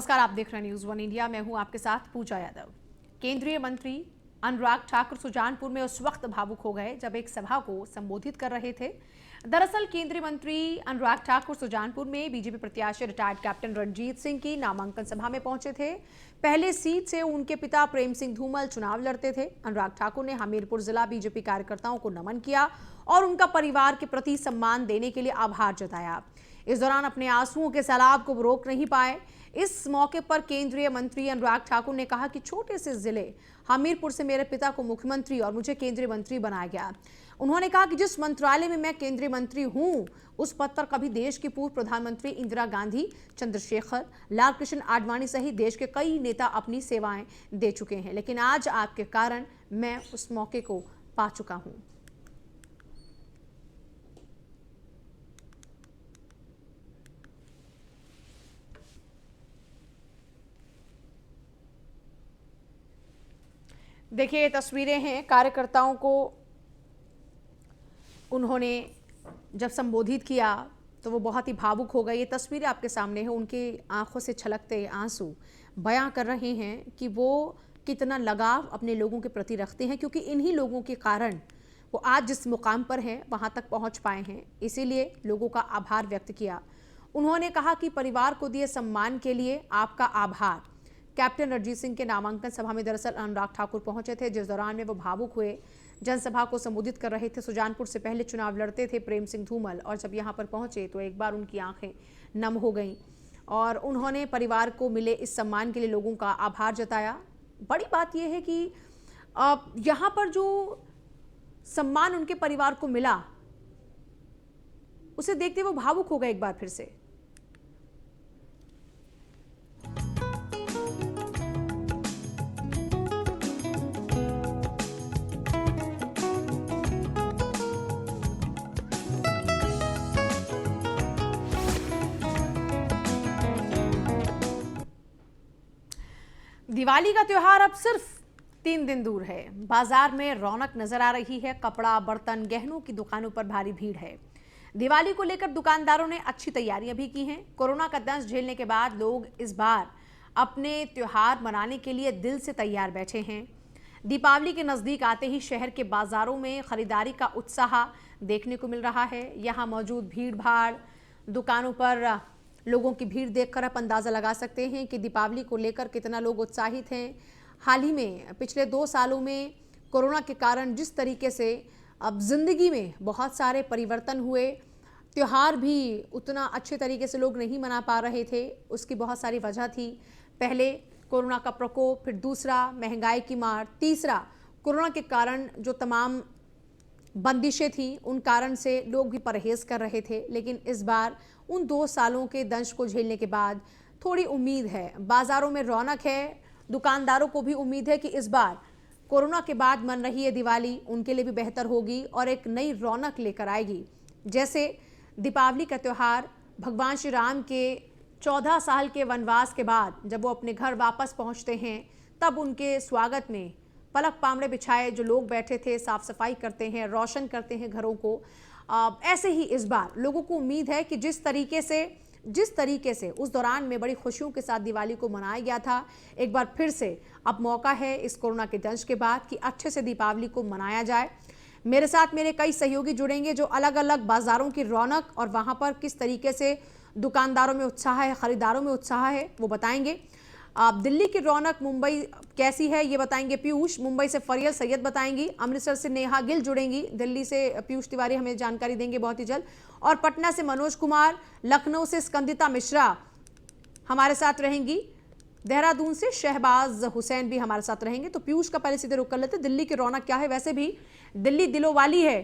नमस्कार, आप देख रहे हैं न्यूज़ वन इंडिया। मैं हूं आपके साथ पूजा यादव। केंद्रीय मंत्री अनुराग ठाकुर सुजानपुर में उस वक्त भावुक हो गए जब एक सभा को संबोधित कर रहे थे। दरअसल केंद्रीय मंत्री अनुराग ठाकुर सुजानपुर में बीजेपी प्रत्याशी रिटायर्ड कैप्टन रणजीत सिंह की नामांकन सभा में पहुंचे थे। पहले सीट से उनके पिता प्रेम सिंह धूमल चुनाव लड़ते थे। अनुराग ठाकुर ने हमीरपुर जिला बीजेपी कार्यकर्ताओं को नमन किया और उनका परिवार के प्रति सम्मान देने के लिए आभार जताया। इस दौरान अपने आंसुओं के सैलाब को रोक नहीं पाए। इस मौके पर केंद्रीय मंत्री अनुराग ठाकुर ने कहा कि छोटे से जिले हमीरपुर से मेरे पिता को मुख्यमंत्री और मुझे केंद्रीय मंत्री बनाया गया। उन्होंने कहा कि जिस मंत्रालय में मैं केंद्रीय मंत्री हूं, उस पद पर कभी देश की पूर्व प्रधानमंत्री इंदिरा गांधी, चंद्रशेखर, लाल कृष्ण आडवाणी सहित देश के कई नेता अपनी सेवाएं दे चुके हैं, लेकिन आज आपके कारण मैं उस मौके को पा चुका हूं। देखिए, ये तस्वीरें हैं कार्यकर्ताओं को उन्होंने जब संबोधित किया तो वो बहुत ही भावुक हो गए। ये तस्वीरें आपके सामने हैं, उनकी आंखों से छलकते आंसू बयां कर रहे हैं कि वो कितना लगाव अपने लोगों के प्रति रखते हैं, क्योंकि इन्हीं लोगों के कारण वो आज जिस मुकाम पर हैं वहां तक पहुंच पाए हैं। इसीलिए लोगों का आभार व्यक्त किया। उन्होंने कहा कि परिवार को दिए सम्मान के लिए आपका आभार। कैप्टन रणजीत सिंह के नामांकन सभा में दरअसल अनुराग ठाकुर पहुंचे थे, जिस दौरान में वो भावुक हुए। जनसभा को संबोधित कर रहे थे। सुजानपुर से पहले चुनाव लड़ते थे प्रेम सिंह धूमल, और जब यहां पर पहुंचे तो एक बार उनकी आंखें नम हो गईं और उन्होंने परिवार को मिले इस सम्मान के लिए लोगों का आभार जताया। बड़ी बात यह है कि यहां पर जो सम्मान उनके परिवार को मिला, उसे देखते वो भावुक हो गए एक बार फिर से। दिवाली का त्योहार अब सिर्फ 3 दिन दूर है। बाजार में रौनक नजर आ रही है। कपड़ा, बर्तन, गहनों की दुकानों पर भारी भीड़ है। दिवाली को लेकर दुकानदारों ने अच्छी तैयारियां भी की हैं। कोरोना का दंश झेलने के बाद लोग इस बार अपने त्योहार मनाने के लिए दिल से तैयार बैठे हैं। दीपावली के नजदीक आते ही शहर के बाजारों में खरीदारी का उत्साह देखने को मिल रहा है। यहाँ मौजूद भीड़ भाड़, दुकानों पर लोगों की भीड़ देखकर आप अंदाज़ा लगा सकते हैं कि दीपावली को लेकर कितना लोग उत्साहित हैं। हाल ही में पिछले 2 सालों में कोरोना के कारण जिस तरीके से अब ज़िंदगी में बहुत सारे परिवर्तन हुए, त्यौहार भी उतना अच्छे तरीके से लोग नहीं मना पा रहे थे। उसकी बहुत सारी वजह थी। पहले कोरोना का प्रकोप, फिर दूसरा महंगाई की मार, तीसरा कोरोना के कारण जो तमाम बंदिशें थी, उन कारण से लोग भी परहेज कर रहे थे। लेकिन इस बार उन 2 सालों के दंश को झेलने के बाद थोड़ी उम्मीद है। बाजारों में रौनक है। दुकानदारों को भी उम्मीद है कि इस बार कोरोना के बाद मन रही है दिवाली उनके लिए भी बेहतर होगी और एक नई रौनक लेकर आएगी। जैसे दीपावली का त्यौहार भगवान श्री राम के 14 साल के वनवास के बाद जब वो अपने घर वापस पहुंचते हैं, तब उनके स्वागत में पलक पामड़े बिछाए जो लोग बैठे थे, साफ सफाई करते हैं, रोशन करते हैं घरों को। ऐसे ही इस बार लोगों को उम्मीद है कि जिस तरीके से उस दौरान में बड़ी खुशियों के साथ दिवाली को मनाया गया था, एक बार फिर से अब मौका है इस कोरोना के दंश के बाद कि अच्छे से दीपावली को मनाया जाए। मेरे साथ मेरे कई सहयोगी जुड़ेंगे जो अलग अलग बाजारों की रौनक और वहां पर किस तरीके से दुकानदारों में उत्साह है, खरीदारों में उत्साह है, वो बताएंगे। आप दिल्ली की रौनक मुंबई कैसी है ये बताएंगे पीयूष। मुंबई से फरियल सैयद बताएंगी। अमृतसर से नेहा गिल जुड़ेंगी। दिल्ली से पीयूष तिवारी हमें जानकारी देंगे बहुत ही जल्द। और पटना से मनोज कुमार, लखनऊ से स्कंदिता मिश्रा हमारे साथ रहेंगी। देहरादून से शहबाज हुसैन भी हमारे साथ रहेंगे। तो पीयूष का पहले सीधे रुक कर लेते। दिल्ली की रौनक क्या है? वैसे भी दिल्ली दिलों वाली है,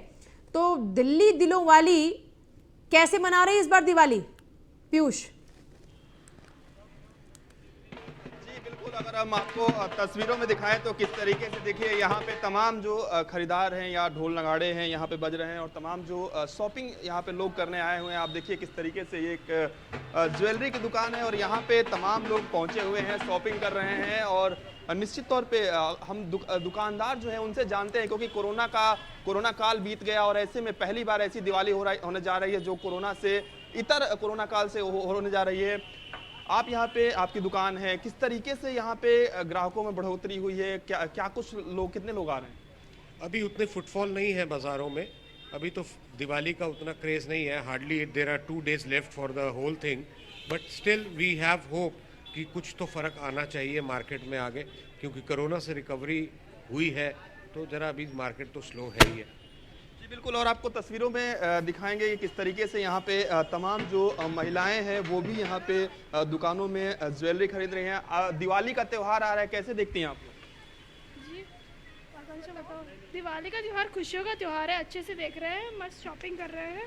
तो दिल्ली दिलों वाली कैसे मना रही है इस बार दिवाली पीयूष? अगर हम आपको तस्वीरों में दिखाएं तो किस तरीके से देखिए यहाँ पे तमाम जो खरीदार हैं या ढोल नगाड़े हैं यहाँ पे बज रहे हैं और तमाम जो शॉपिंग यहाँ पे लोग करने आए हुए हैं। आप देखिए किस तरीके से ये एक ज्वेलरी की दुकान है और यहाँ पे तमाम लोग पहुँचे हुए हैं, शॉपिंग कर रहे हैं। और निश्चित तौर पे हम दुकानदार जो है उनसे जानते हैं, क्योंकि कोरोना काल बीत गया और ऐसे में पहली बार ऐसी दिवाली होने जा रही है जो कोरोना काल से होने जा रही है। आप यहाँ पे आपकी दुकान है, किस तरीके से यहाँ पे ग्राहकों में बढ़ोतरी हुई है? क्या क्या कुछ लोग, कितने लोग आ रहे हैं? अभी उतने फुटफॉल नहीं है बाज़ारों में। अभी तो दिवाली का उतना क्रेज़ नहीं है। Hardly there are 2 days left for the whole thing, but still we have hope कि कुछ तो फ़र्क आना चाहिए मार्केट में आगे, क्योंकि कोरोना से रिकवरी हुई है तो ज़रा अभी मार्केट तो स्लो है ही है। जी बिल्कुल, और आपको तस्वीरों में दिखाएंगे कि किस तरीके से यहाँ पे तमाम जो महिलाएं हैं वो भी यहाँ पे दुकानों में ज्वेलरी खरीद रही हैं। दिवाली का त्यौहार आ रहा है, कैसे देखती हैं आप लोग? जी, आकांक्षा बताओ। दिवाली का त्योहार खुशियों का त्योहार है, अच्छे से देख रहे हैं, मस्त शॉपिंग कर रहे हैं।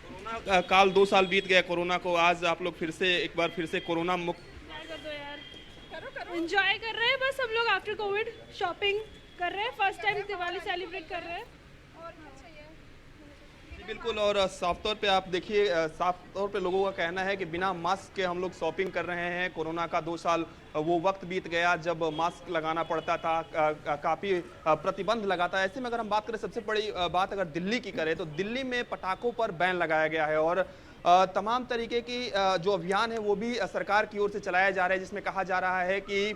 कोरोना काल 2 साल बीत गया कोरोना को, आज आप लोग फिर से एक बार फिर से कोरोना मुक्त। एंजॉय कर दो यार, करो एंजॉय कर रहे हैं बस हम लोग। आफ्टर कोविड शॉपिंग कर रहे हैं, फर्स्ट टाइम दिवाली सेलिब्रेट कर रहे हैं। और जी बिल्कुल, और साफ तौर पे आप देखिए, साफ तौर पे लोगों का कहना है कि बिना मास्क के हम लोग शॉपिंग कर रहे हैं। कोरोना का 2 साल वो वक्त बीत गया जब मास्क लगाना पड़ता था, काफ़ी प्रतिबंध लगा था। ऐसे में अगर हम बात करें, सबसे बड़ी बात अगर दिल्ली की करें तो दिल्ली में पटाखों पर बैन लगाया गया है और तमाम तरीके की जो अभियान है वो भी सरकार की ओर से चलाया जा रहा है, जिसमें कहा जा रहा है कि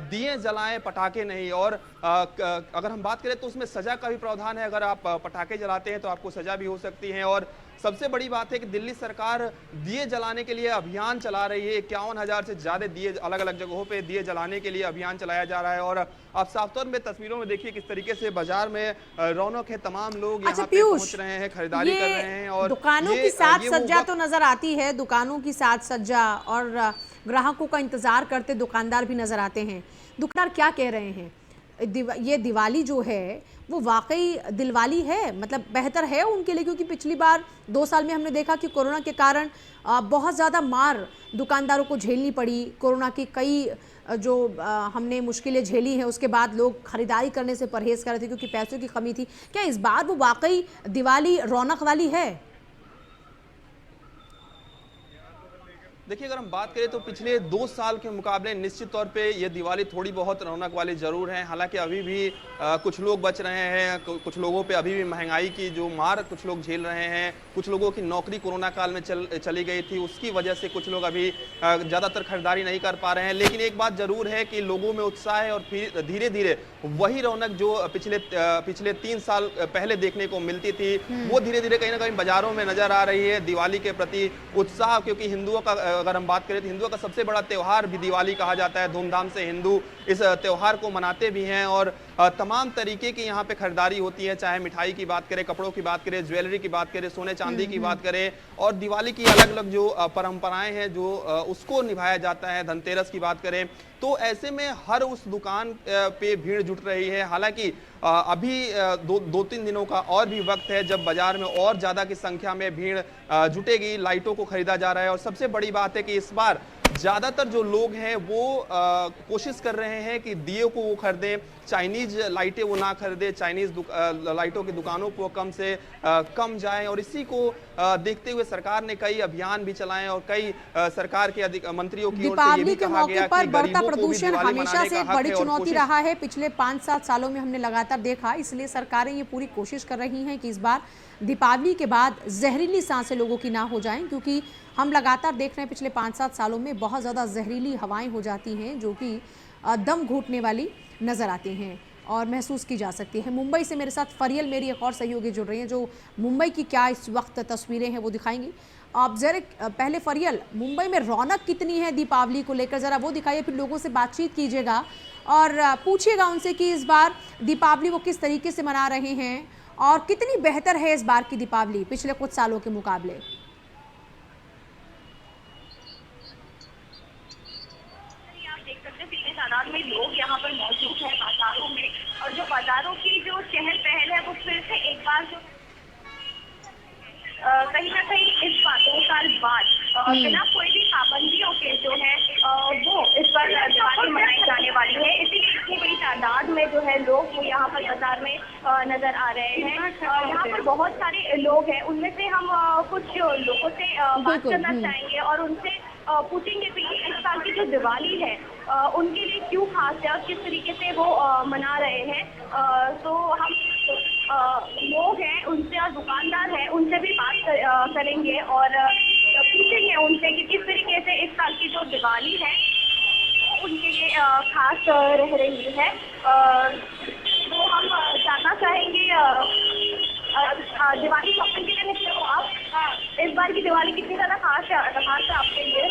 दिए जलाएं, पटाखे नहीं। और अगर हम बात करें तो उसमें सज़ा का भी प्रावधान है। अगर आप पटाखे जलाते हैं तो आपको सज़ा भी हो सकती है। और सबसे बड़ी बात है कि दिल्ली सरकार दिए जलाने के लिए अभियान चला रही है। 51,000 से ज़्यादा दिए अलग अलग जगहों पे दिए जलाने के लिए अभियान चलाया जा रहा है। और आप साफ तौर में तस्वीरों में देखिए किस तरीके से बाजार में रौनक है, तमाम लोग यहाँ पे पहुंच रहे हैं, खरीदारी कर रहे हैं। और दुकानों की साज सज्जा तो नजर आती है, दुकानों की साज सज्जा, और ग्राहकों का इंतजार करते दुकानदार भी नजर आते हैं। दुकानदार क्या कह रहे हैं? ये दिवाली जो है वो वाकई दिलवाली है, मतलब बेहतर है उनके लिए, क्योंकि पिछली बार 2 साल में हमने देखा कि कोरोना के कारण बहुत ज़्यादा मार दुकानदारों को झेलनी पड़ी। कोरोना की कई जो हमने मुश्किलें झेली हैं, उसके बाद लोग खरीदारी करने से परहेज कर रहे थे क्योंकि पैसों की कमी थी। क्या इस बार वो वाकई दिवाली रौनक वाली है? देखिए, अगर हम बात करें तो पिछले 2 साल के मुकाबले निश्चित तौर पे ये दिवाली थोड़ी बहुत रौनक वाली ज़रूर है। हालांकि अभी भी कुछ लोग बच रहे हैं, कुछ लोगों पे अभी भी महंगाई की जो मार कुछ लोग झेल रहे हैं। कुछ लोगों की नौकरी कोरोना काल में चली गई थी, उसकी वजह से कुछ लोग अभी ज़्यादातर खरीदारी नहीं कर पा रहे हैं। लेकिन एक बात ज़रूर है कि लोगों में उत्साह है और फिर धीरे धीरे वही रौनक जो पिछले 3 साल पहले देखने को मिलती थी वो धीरे धीरे कहीं ना कहीं बाजारों में नजर आ रही है। दिवाली के प्रति उत्साह, क्योंकि हिंदुओं का अगर हम बात करें तो हिंदुओं का सबसे बड़ा त्यौहार भी दिवाली कहा जाता है। धूमधाम से हिंदू इस त्यौहार को मनाते भी हैं और तमाम तरीके की यहाँ पे खरीदारी होती है, चाहे मिठाई की बात करें, कपड़ों की बात करें, ज्वेलरी की बात करें, सोने चांदी की बात करें, और दिवाली की अलग अलग जो परंपराएं हैं जो उसको निभाया जाता है। धनतेरस की बात करें तो ऐसे में हर उस दुकान पे भीड़ जुट रही है। हालांकि अभी 2-3 दिनों का और भी वक्त है जब बाजार में और ज़्यादा की संख्या में भीड़ जुटेगी। लाइटों को खरीदा जा रहा है और सबसे बड़ी बात है कि इस बार ज़्यादातर जो लोग हैं वो कोशिश कर रहे हैं कि दिए को वो खरीदें, चाइनीज लाइटें वो ना खरीदें, चाइनीज लाइटों की दुकानों को कम से कम जाएं। और इसी को देखते हुए सरकार ने कई अभियान भी चलाए और कई सरकार के मंत्रियों की ओर से ये भी कहा गया कि बढ़ता प्रदूषण हमेशा से एक बड़ी चुनौती रहा है। पिछले 5-7 सालों में हमने लगातार देखा, इसलिए सरकारें ये पूरी कोशिश कर रही हैं कि इस बार दीपावली के बाद जहरीली सांसें लोगों की ना हो जाएं, क्योंकि हम लगातार देख रहे हैं पिछले 5-7 सालों में बहुत ज़्यादा जहरीली हवाएं हो जाती हैं जो कि दम घुटने वाली नज़र आती हैं और महसूस की जा सकती है। मुंबई से मेरे साथ फरियल, मेरी एक और सहयोगी जुड़ रही हैं जो मुंबई की क्या इस वक्त तस्वीरें हैं वो दिखाएंगी। आप ज़रा पहले फरियल, मुंबई में रौनक कितनी है दीपावली को लेकर, ज़रा वो दिखाइए, फिर लोगों से बातचीत कीजिएगा और पूछिएगा उनसे कि इस बार दीपावली वो किस तरीके से मना रहे हैं और कितनी बेहतर है इस बार की दीपावली पिछले कुछ सालों के मुकाबले। तादाद में लोग यहाँ पर मौजूद हैं बाजारों में, और जो बाजारों की जो चहल पहल है वो फिर से एक बार जो कहीं ना कहीं इस 2 साल बाद बिना कोई भी पाबंदियों के जो है वो इस बार दिवाली मनाई जाने वाली है। इसीलिए इतनी बड़ी तादाद में जो है लोग वो यहाँ पर बाजार में नजर आ रहे हैं। यहाँ पर बहुत सारे लोग हैं, उनमें से हम कुछ लोगों से बात करना चाहेंगे और उनसे पूछेंगे कि इस साल की जो दिवाली है उनके लिए क्यों खास है और किस तरीके से वो मना रहे हैं। तो हम लोग हैं उनसे और दुकानदार हैं उनसे भी बात करेंगे और पूछेंगे उनसे कि किस तरीके से इस साल की जो दिवाली है उनके लिए खास रह रही है। तो हम जानना चाहेंगे, दिवाली शॉपिंग के लिए निकले हो आप? इस बार की दिवाली कितनी ज़्यादा खास है आपके लिए?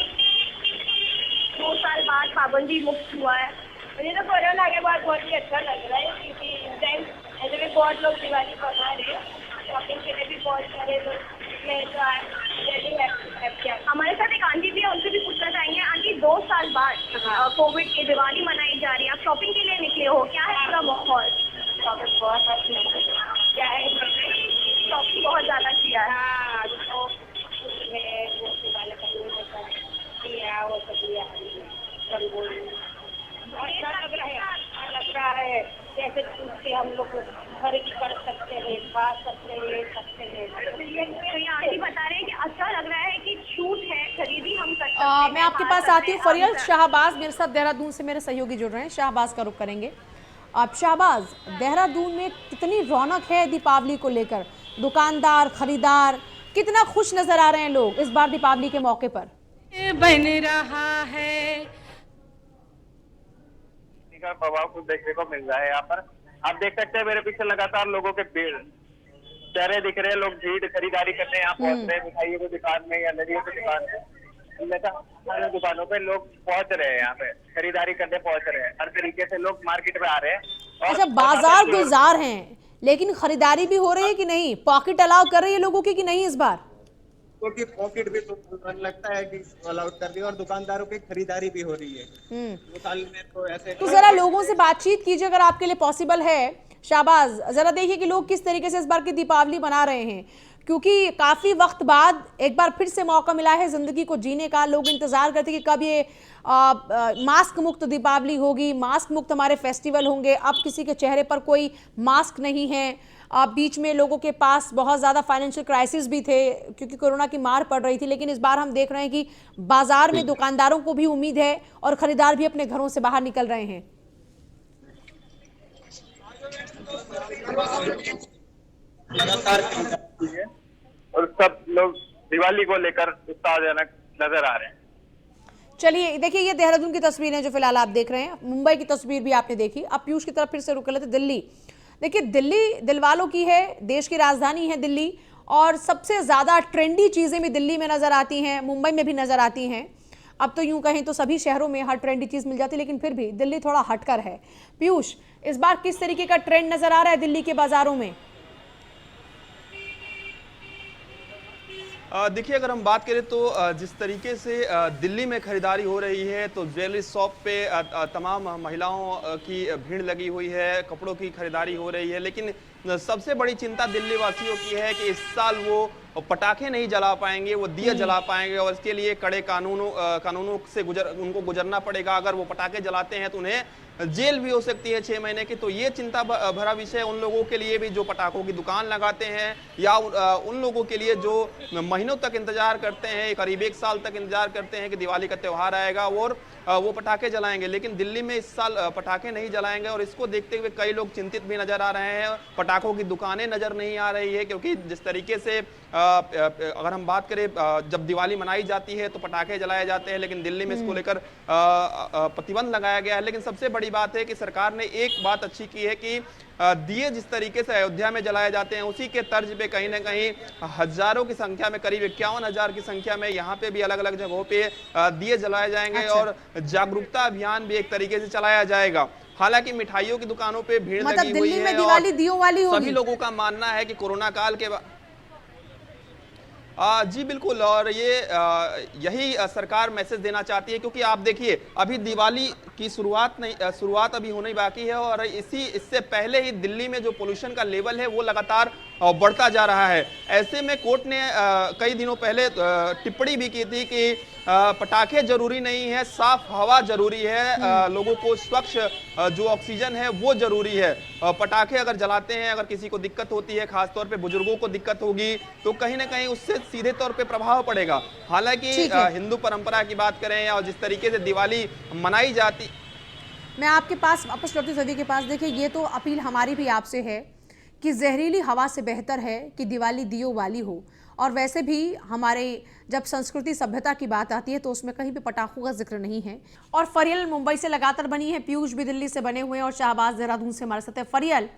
2 साल बाद पाबंदी मुक्त हुआ है। मुझे तो कोरोना के बाद बहुत ही अच्छा लग रहा है, क्योंकि इस टाइम ऐसे भी बहुत लोग दिवाली मना रहे हैं, शॉपिंग के लिए भी बहुत सारे लोग हमारे साथ एक आंटी भी है, उनसे भी पूछना चाहेंगे। आंटी, 2 साल बाद कोविड की दिवाली मनाई जा रही है, आप शॉपिंग के लिए निकले हो, क्या है पूरा माहौल? शॉपिंग बहुत क्या है, शॉपिंग बहुत ज़्यादा किया है। लग रहा है जैसे उससे हम लोग खरीद कर सकते हैं, खा सकते हैं, ले सकते हैं। तो ये आंटी बता रहे हैं कि अच्छा लग रहा है कि छूट है, खरीदी हम कर सकते हैं। मैं आपके पास आती हूँ। फरियल शाहबाज मेरे साथ देहरादून से मेरे सहयोगी जुड़ रहे हैं, शाहबाज का रुख करेंगे। अब शाहबाज, देहरादून में कितनी रौनक है दीपावली को लेकर? दुकानदार, खरीदार कितना खुश नजर आ रहे हैं लोग इस बार दीपावली के मौके पर? बन रहा है का प्रभाव कुछ देखने को मिल रहा है। यहाँ पर आप देख सकते हैं मेरे पीछे लगातार लोगों के भीड़, चेहरे दिख रहे हैं, लोग भीड़ खरीदारी करने यहाँ पहुंच रहे हैं। मिठाइयों की दुकान में या नदियों की दुकान में, हर दुकानों पे लोग पहुंच रहे हैं, यहाँ पे खरीदारी करने पहुंच रहे हैं। हर तरीके से लोग मार्केट में आ रहे हैं। अच्छा, बाजार गुलजार हैं, लेकिन खरीदारी भी हो रही है कि नहीं? पॉकेट अलाउ कर रही है लोगों की कि नहीं इस बार? की पॉकेट भी तो लगता है कि अलाउड कर रही है और दुकानदारों की खरीदारी भी हो रही है। 2 साल में तो ऐसे। तो जरा लोगों से बातचीत कीजिए अगर आपके लिए पॉसिबल है। शाहबाज, जरा देखिए कि लोग किस तरीके से इस बार की दीपावली मना रहे हैं, क्योंकि काफी वक्त बाद एक बार फिर से मौका मिला है जिंदगी को जीने का। लोग इंतजार करते कि कब ये मास्क मुक्त दीपावली होगी, मास्क मुक्त हमारे फेस्टिवल होंगे। अब किसी के चेहरे पर कोई मास्क नहीं है। बीच में लोगों के पास बहुत ज़्यादा फाइनेंशियल क्राइसिस भी थे क्योंकि कोरोना की मार पड़ रही थी, लेकिन इस बार हम देख रहे हैं कि बाजार में दुकानदारों को भी उम्मीद है और खरीदार भी अपने घरों से बाहर निकल रहे हैं। और सब लोग दिवाली को लेकर उत्साहजनक नजर आ रहे हैं। चलिए देखिए, ये देहरादून की तस्वीरें जो फिलहाल आप देख रहे हैं। मुंबई की तस्वीर भी आपने देखी। अब पीयूष की तरफ फिर से रुक लेते। दिल्ली देखिए, दिल्ली दिलवालों की है, देश की राजधानी है दिल्ली, और सबसे ज़्यादा ट्रेंडी चीज़ें भी दिल्ली में नज़र आती हैं, मुंबई में भी नज़र आती हैं। अब तो यूं कहें तो सभी शहरों में हर ट्रेंडी चीज़ मिल जाती है, लेकिन फिर भी दिल्ली थोड़ा हटकर है। पीयूष, इस बार किस तरीके का ट्रेंड नज़र आ रहा है दिल्ली के बाज़ारों में? देखिए, अगर हम बात करें तो जिस तरीके से दिल्ली में खरीदारी हो रही है, तो ज्वेलरी शॉप पे तमाम महिलाओं की भीड़ लगी हुई है, कपड़ों की खरीदारी हो रही है। लेकिन सबसे बड़ी चिंता दिल्ली वासियों की है कि इस साल वो पटाखे नहीं जला पाएंगे, वो दिए जला पाएंगे, और इसके लिए कड़े कानूनों से उनको गुजरना पड़ेगा। अगर वो पटाखे जलाते हैं तो उन्हें जेल भी हो सकती है 6 महीने की। तो ये चिंता भरा विषय उन लोगों के लिए भी जो पटाखों की दुकान लगाते हैं, या उन लोगों के लिए जो महीनों तक इंतजार करते हैं, करीब 1 साल तक इंतजार करते हैं कि दिवाली का त्यौहार आएगा और वो पटाखे जलाएंगे। लेकिन दिल्ली में इस साल पटाखे नहीं जलाएंगे, और इसको देखते हुए कई लोग चिंतित भी नजर आ रहे हैं। पटाखों की दुकानें नजर नहीं आ रही है, क्योंकि जिस तरीके से अगर हम बात करें, जब दिवाली मनाई जाती है तो पटाखे जलाए जाते हैं, लेकिन दिल्ली में इसको लेकर प्रतिबंध लगाया गया है। लेकिन सबसे बड़ी बात है कि सरकार ने एक बात अच्छी की है कि दिए जिस तरीके से अयोध्या में जलाए जाते हैं, उसी के तर्ज पे कहीं ना कहीं हजारों की संख्या में, करीब 51,000 की संख्या में यहाँ पे भी अलग अलग जगहों पे दिए जलाए जाएंगे। अच्छा। और जागरूकता अभियान भी एक तरीके से चलाया जाएगा। हालांकि मिठाइयों की दुकानों पे भीड़ लगी हुई है, में दिवाली दियों वाली होगी। सभी लोगों का मानना है कि कोरोना काल के जी बिल्कुल, और ये यही सरकार मैसेज देना चाहती है, क्योंकि आप देखिए अभी दिवाली की शुरुआत अभी होनी बाकी है, और इससे पहले ही दिल्ली में जो पोल्यूशन का लेवल है वो लगातार बढ़ता जा रहा है। ऐसे में कोर्ट ने कई दिनों पहले टिप्पणी भी की थी कि पटाखे जरूरी नहीं है, साफ हवा जरूरी है, लोगों को स्वच्छ जो ऑक्सीजन है वो जरूरी है। पटाखे अगर जलाते हैं, अगर किसी को दिक्कत होती है, खासतौर पे बुजुर्गों को दिक्कत होगी, तो कहीं ना कहीं उससे सीधे तौर पे प्रभाव पड़ेगा। हालांकि हिंदू परंपरा की बात करें और जिस तरीके से दिवाली मनाई जाती। मैं आपके पास वापस लौटती सभी के पास। देखिए, ये तो अपील हमारी भी आपसे है कि जहरीली हवा से बेहतर है कि दिवाली दियों वाली हो, और वैसे भी हमारे जब संस्कृति सभ्यता की बात आती है तो उसमें कहीं भी पटाखों का जिक्र नहीं है। और फरियल मुंबई से लगातार बनी है, पीयूष भी दिल्ली से बने हुए हैं और शाहबाज देहरादून से हमारे साथ है। फरियल,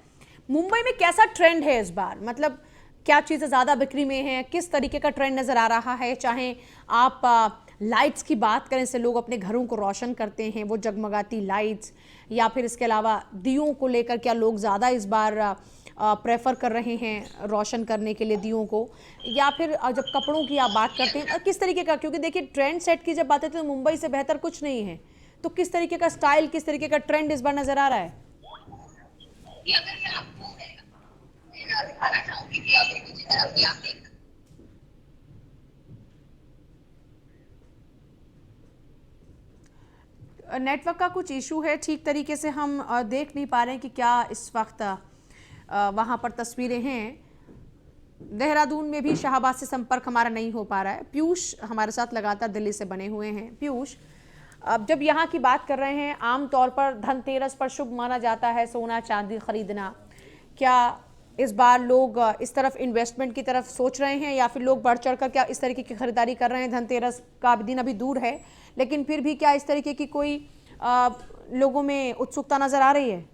मुंबई में कैसा ट्रेंड है इस बार, मतलब क्या चीज़ें ज़्यादा बिक्री में हैं, किस तरीके का ट्रेंड नज़र आ रहा है? चाहे आप लाइट्स की बात करें, से लोग अपने घरों को रोशन करते हैं, वो जगमगाती लाइट्स, या फिर इसके अलावा दियों को लेकर क्या लोग ज़्यादा इस बार प्रेफर कर रहे हैं रोशन करने के लिए दियों को, या फिर जब कपड़ों की आप बात करते हैं किस तरीके का? क्योंकि देखिए ट्रेंड सेट की जब बात आती है तो मुंबई से बेहतर कुछ नहीं है, तो किस तरीके का स्टाइल, किस तरीके का ट्रेंड इस बार नज़र आ रहा है? नेटवर्क का कुछ इशू है, ठीक तरीके से हम देख नहीं पा रहे हैं कि क्या इस वक्त वहाँ पर तस्वीरें हैं। देहरादून में भी शाहबाज से संपर्क हमारा नहीं हो पा रहा है। पीयूष हमारे साथ लगातार दिल्ली से बने हुए हैं। पीयूष, अब जब यहाँ की बात कर रहे हैं, आमतौर पर धनतेरस पर शुभ माना जाता है सोना चांदी खरीदना, क्या इस बार लोग इस तरफ इन्वेस्टमेंट की तरफ सोच रहे हैं, या फिर लोग बढ़ चढ़ कर क्या इस तरीके की खरीदारी कर रहे हैं? धनतेरस का दिन अभी दूर है, लेकिन फिर भी क्या इस तरीके की कोई लोगों में उत्सुकता नजर आ रही है?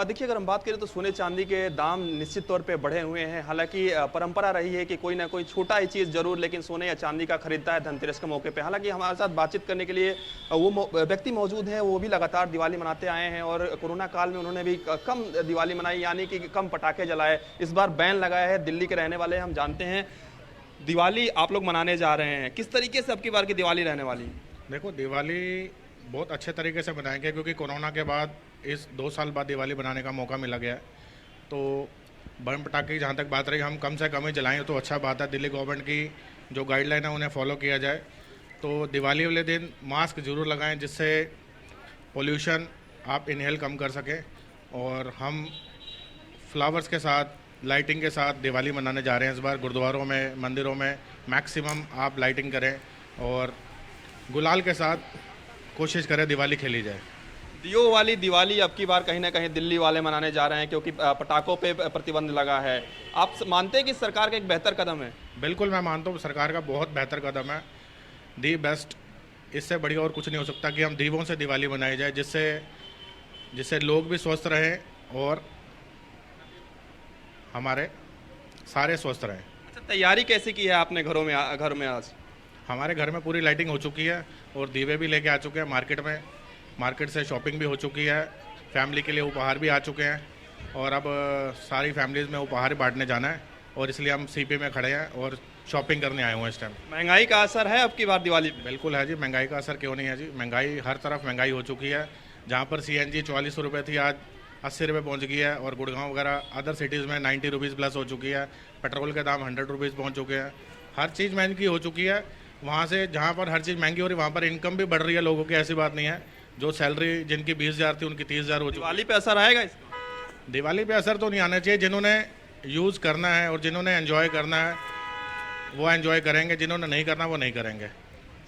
देखिए, अगर हम बात करें तो सोने चांदी के दाम निश्चित तौर पे बढ़े हुए हैं। हालांकि परंपरा रही है कि कोई ना कोई छोटा ही चीज़ जरूर लेकिन सोने या चांदी का खरीदता है धनतेरस के मौके पे। हालांकि हमारे साथ बातचीत करने के लिए वो व्यक्ति मौजूद हैं, वो भी लगातार दिवाली मनाते आए हैं और कोरोना काल में उन्होंने भी कम दिवाली मनाई, यानी कि कम पटाखे जलाए। इस बार बैन लगाया है। दिल्ली के रहने वाले हम जानते हैं, दिवाली आप लोग मनाने जा रहे हैं, किस तरीके से अब की बार की दिवाली रहने वाली? देखो, दिवाली बहुत अच्छे तरीके से मनाएंगे क्योंकि कोरोना के बाद इस 2 साल बाद दिवाली बनाने का मौका मिला गया है। तो बम पटाखे की जहाँ तक बात रही, हम कम से कम ही जलाएं तो अच्छा बात है। दिल्ली गवर्नमेंट की जो गाइडलाइन है उन्हें फॉलो किया जाए। तो दिवाली वाले दिन मास्क ज़रूर लगाएं जिससे पोल्यूशन आप इनहेल कम कर सकें। और हम फ्लावर्स के साथ, लाइटिंग के साथ दिवाली मनाने जा रहे हैं इस बार। गुरुद्वारों में, मंदिरों में मैक्सिमम आप लाइटिंग करें और गुलाल के साथ कोशिश करें दिवाली खेली जाए। दियो वाली दिवाली अब की बार कहीं ना कहीं दिल्ली वाले मनाने जा रहे हैं क्योंकि पटाखों पे प्रतिबंध लगा है। आप मानते हैं कि सरकार का एक बेहतर कदम है? बिल्कुल, मैं मानता हूँ सरकार का बहुत बेहतर कदम है। दी बेस्ट, इससे बढ़िया और कुछ नहीं हो सकता कि हम दीपों से दिवाली मनाई जाए, जिससे लोग भी स्वस्थ रहें और हमारे सारे स्वस्थ रहें। अच्छा, तैयारी कैसी की है आपने घर में आज? हमारे घर में पूरी लाइटिंग हो चुकी है और दीवे भी लेके आ चुके हैं। मार्केट से शॉपिंग भी हो चुकी है। फैमिली के लिए उपहार भी आ चुके हैं और अब सारी फैमिलीज़ में उपहार बांटने जाना है और इसलिए हम सीपी में खड़े हैं और शॉपिंग करने आए हुए हैं इस टाइम। महंगाई का असर है अब की बार दिवाली पे? बिल्कुल है जी, महंगाई का असर क्यों नहीं है जी। महंगाई हर तरफ महंगाई हो चुकी है। जहाँ पर CNG 44 रुपये थी, आज 80 रुपये पहुँच गई है। और गुड़गांव वगैरह अदर सिटीज़ में 90 रुपीज़ प्लस हो चुकी है। पेट्रोल के दाम 100 रुपीज़ पहुँच चुके हैं। हर चीज़ महंगी हो चुकी है। वहाँ से जहाँ पर हर चीज़ महंगी हो रही है वहाँ पर इनकम भी बढ़ रही है लोगों की, ऐसी बात नहीं है। जो सैलरी जिनकी 20,000 थी उनकी 30,000 हो चुकी है। दिवाली पे असर आएगा इसका? दिवाली पे असर तो नहीं आना चाहिए। जिन्होंने यूज़ करना है और जिन्होंने एंजॉय करना है वो एंजॉय करेंगे, जिन्होंने नहीं करना वो नहीं करेंगे।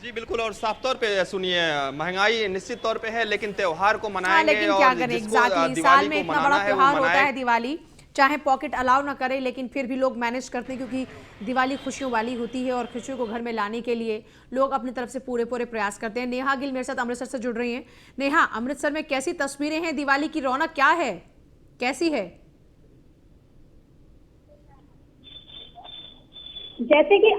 जी बिल्कुल। और साफ तौर पे सुनिए, महंगाई निश्चित तौर पे है लेकिन त्योहार को मनाएंगे। लेकिन क्या करें, एग्जैक्टली साल में इतना बड़ा त्योहार होता है दिवाली, चाहे पॉकेट अलाउ ना करे लेकिन फिर भी लोग मैनेज करते हैं क्योंकि दिवाली खुशियों वाली होती है और खुशियों को घर में लाने के लिए लोग अपनी तरफ से पूरे प्रयास करते हैं। नेहा गिल मेरे साथ अमृतसर से जुड़ रही हैं। नेहा, अमृतसर में कैसी तस्वीरें हैं? दिवाली की रौनक क्या है, कैसी है? जैसे कि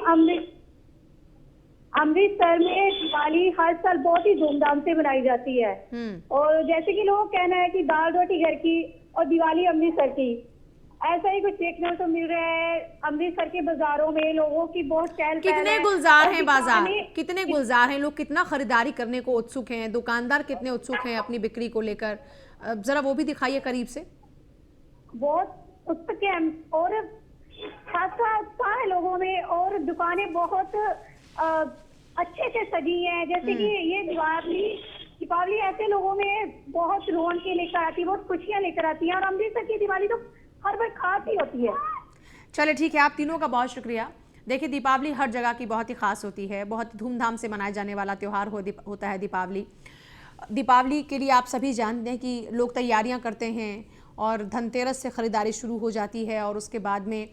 अमृतसर में दिवाली हर साल बहुत ही धूमधाम से मनाई जाती है और जैसे कि लोगों का कहना है कि दाल रोटी घर की और दिवाली अमृतसर की, ऐसा ही कुछ देखने को मिल रहा है। अमृतसर के बाजारों में लोगों की बहुत चहल पहल है। कितने गुलजार हैं बाजार, कितने गुलजार हैं लोग, कितना खरीदारी करने को उत्सुक हैं, दुकानदार कितने उत्सुक हैं अपनी बिक्री को लेकर, जरा वो भी दिखाइए करीब से। बहुत उत्सुक है और खासा उत्साह है लोगों में और दुकानें बहुत अच्छे से सजी हैं। जैसे कि ये दीपावली ऐसे लोगों में बहुत रौनक लेकर आती है, बहुत खुशियां लेकर आती है और अमृतसर की दिवाली तो हर बार खास ही होती है। चले ठीक है, आप तीनों का बहुत शुक्रिया। देखिए, दीपावली हर जगह की बहुत ही खास होती है, बहुत धूमधाम से मनाया जाने वाला त्यौहार होता है दीपावली। दीपावली के लिए आप सभी जानते हैं कि लोग तैयारियां करते हैं और धनतेरस से ख़रीदारी शुरू हो जाती है और उसके बाद में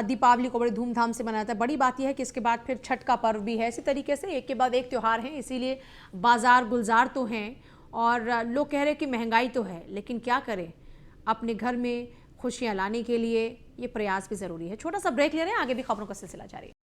दीपावली को बड़े धूमधाम से मनाता है। बड़ी बात यह है कि इसके बाद फिर छठ का पर्व भी है। इसी तरीके से एक के बाद एक त्यौहार हैं, इसीलिए बाज़ार गुलजार तो हैं और लोग कह रहे हैं कि महंगाई तो है, लेकिन क्या करें, अपने घर में खुशियाँ लाने के लिए ये प्रयास भी ज़रूरी है। छोटा सा ब्रेक ले रहे हैं, आगे भी खबरों का सिलसिला जारी है।